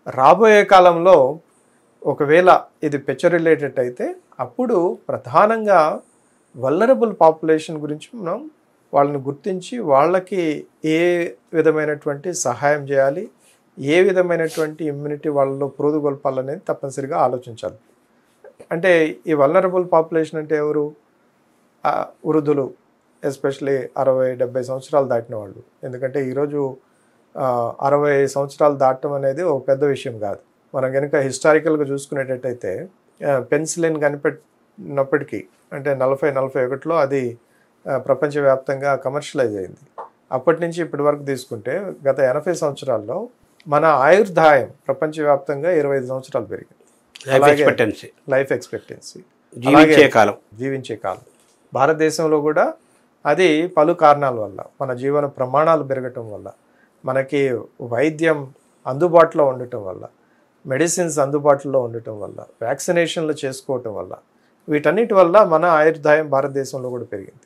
రాబోయే కాలంలో ఒకవేళ ఇది రిలేటెడ్ అయితే అప్పుడు ప్రధానంగా వల్నరబుల్ పాపులేషన్ గురించి మనం వాళ్ళని గుర్తించి వాళ్ళకి ఏ విధమైనటువంటి సహాయం చేయాలి, ఏ విధమైనటువంటి ఇమ్యూనిటీ వాళ్ళలో ప్రోదుగొల్పాలనేది తప్పనిసరిగా ఆలోచించాలి. అంటే ఈ వల్నరబుల్ పాపులేషన్ అంటే ఎవరు? వృద్ధులు, ఎస్పెషలీ 60-70 సంవత్సరాలు దాటిన వాళ్ళు. ఎందుకంటే ఈరోజు 60 సంవత్సరాలు దాటడం అనేది ఒక పెద్ద విషయం కాదు. మనం కనుక హిస్టారికల్గా చూసుకునేటట్టయితే పెన్సిలిన్ కనిపెట్టినప్పటికీ అంటే 40-41లో అది ప్రపంచవ్యాప్తంగా కమర్షియలైజ్ అయింది. అప్పటి నుంచి ఇప్పటి వరకు తీసుకుంటే గత 80 సంవత్సరాల్లో మన ఆయుర్దాయం ప్రపంచవ్యాప్తంగా 25 సంవత్సరాలు పెరిగింది. లైఫ్ ఎక్స్పెక్టెన్సీ జీవించే కాలం భారతదేశంలో కూడా అది పలు కారణాల వల్ల, మన జీవన ప్రమాణాలు పెరగటం వల్ల, మనకి వైద్యం అందుబాటులో ఉండటం వల్ల, మెడిసిన్స్ అందుబాటులో ఉండటం వల్ల, వ్యాక్సినేషన్లు చేసుకోవటం వల్ల, వీటన్నిటి వల్ల మన ఆయుర్దాయం భారతదేశంలో కూడా పెరిగింది.